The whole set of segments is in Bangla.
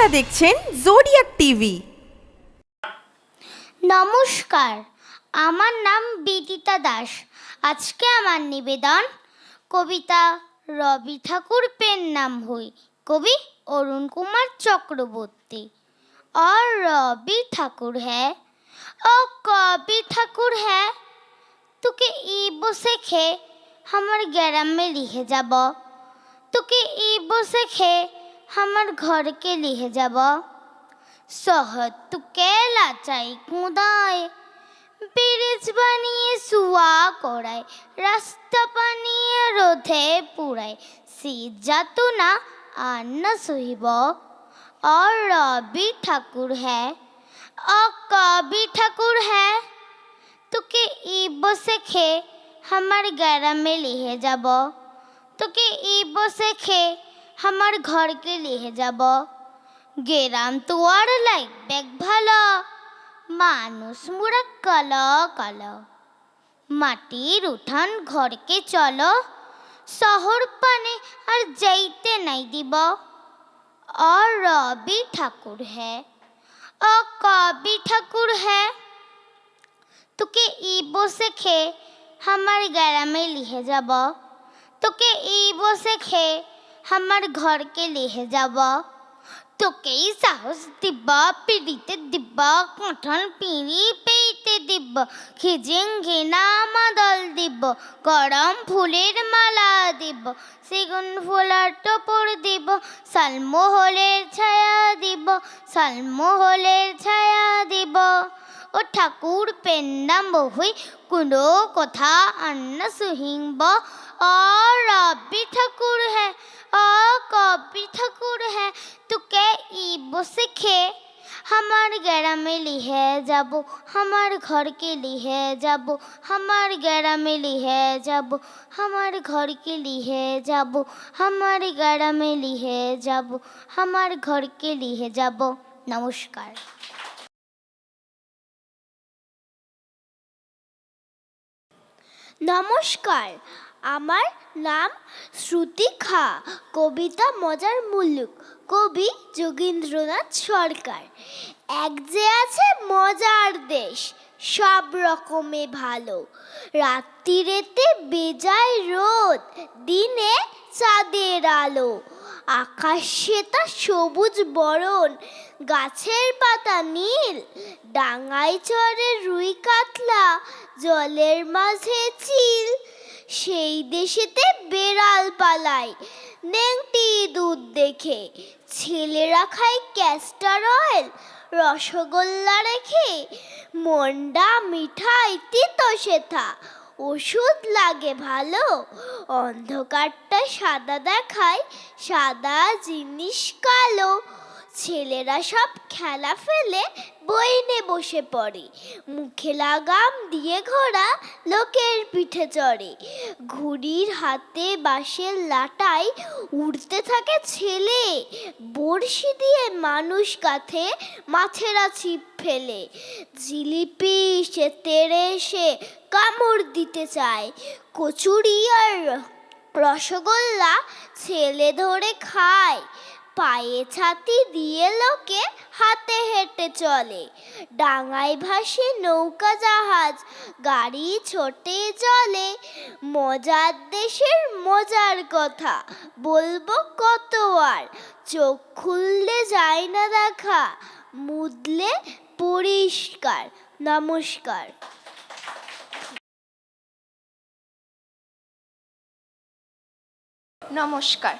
আপনারা দেখছেন জোডিয়াক টিভি। নমস্কার, আমার নাম বিদিতা দাস। আজকে আমার নিবেদন কবিতা রবি ঠাকুর পেন নাম হই, কবি অরুণ কুমার চক্রবর্তী। और रवि ठाकुर है ओ कवि ठाकुर है তোকে এই বসে খে আমার গ্রামে লিখে যাব, তোকে এই বসে খে আমার ঘরকে লিখে যাব। শহর তোকে লাচাই কুদায়, ব্রিজ বানিয়ে শুয়া করায়, রাস্তা বানিয়ে রোধে পুরায়, শীত যাতো না আর না সহিব। और रवि ठाकुर है और कवि ठाकुर है তোকে এই বসে খে আমার গ্রামে লিখে যাব, তোকে এই বসে খে আমার ঘরকে লিখে যাব। গ্রাম তো আর লাগবে ভালো, মানুষ মুরা কালো কালো, মাটির উঠান ঘরকে চলো, শহর পানে আর যাইতে নাই দিব। और रवि ठाकुर है और कवि ठाकुर है তোকে এই বসে খে আমার গ্রামে লিখে যাব, তোকে এই বসে খে আমার ঘরকে লিখে যাব। তোকেই সাহস দিব, পিড়িতে দিব, কাঁঠাল পিঁড়ি পেইতে দিব, খিজিং ঘিনা মাদল দিব, গরম ফুলের মালা দিব, সেগুন ফুলের টোপর দিব, শালমহলের ছায়া দিব, শালমহলের ছায়া দিব। ও ঠাকুর পেন নাম হই কোনো কথা আন্না সুহিংব। और रवि ठाकुर है और कवि ठाकुर है তোকে এই বসে খে আমার গ্রামে লিখে যাব, আমার ঘরকে লিখে যাব, আমার গ্রামে লিখে যাব, আমার ঘরকে লিখে যাব, আমার গ্রামে লিখে যাব, আমার ঘরকে লিখে যাব। নমস্কার। নমস্কার, আমার নাম শ্রুতি খা। কবিতা মজার মুল্লুক, কবি যোগীন্দ্রনাথ সরকার। এক যে আছে মজার দেশ, সব রকমে ভালো, রাত্রিরেতে বেজায় রোদ, দিনে চাঁদের আলো, আকাশে তা সবুজ বরণ, গাছের পাতা নীল, ডাঙায় চড়ে রুই কাতলা, জলের মাঝে চিল। সেই দেশেতে বেড়াল পালায় নেংটি দুধ দেখে, ছেলেরা খায় ক্যাস্টার অয়েল রসগোল্লা রেখে, মন্ডা মিঠাই তিতো সেথা ওষুধ লাগে ভালো, অন্ধকারটা সাদা দেখায় সাদা জিনিস কালো। ছেলেরা সব খেলা ফেলে বইনে বসে পড়ে, মুখে লাগাম দিয়ে ঘোড়া লোকের পিঠে চড়ে, ঘুড়ির হাতে বাঁশের লাটাই উড়তে থাকে ছেলে, বড়শি দিয়ে মানুষ কাঁথে মাছেরা ছিপ ফেলে, জিলিপি সে তেড়ে এসে কামড় দিতে চায়, কচুরি আর রসগোল্লা ছেলে ধরে খায়, পায়ে ছাতি দিয়ে লোকে হাতে হেঁটে চলে, ডাঙায় ভাসে নৌকা জাহাজ, গাড়ি ছোটে চলে। মজার দেশের মজার কথা বলবো কত আর, চোখ খুললে যায় না দেখা, মুদলে পরিষ্কার। নমস্কার। নমস্কার,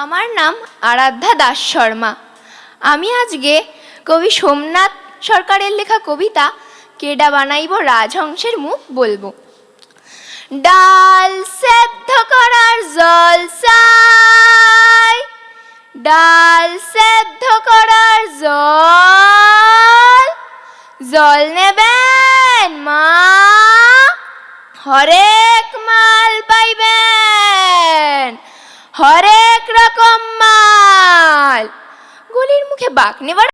আমার নাম আরাধ্যা দাস শর্মা। আমি আজকে কবি সোমনাথ সরকারের লেখা কবিতা কেডা বানাইব রাজহংসের মুখ বলবো। ডাল সেদ্ধ করার জল চাই, ডাল সেদ্ধ করার জল, জল নেবেন মা, হরেক মাল পাইবেন, হরেক রকম মাল। গলির মুখে বাঁক নেবার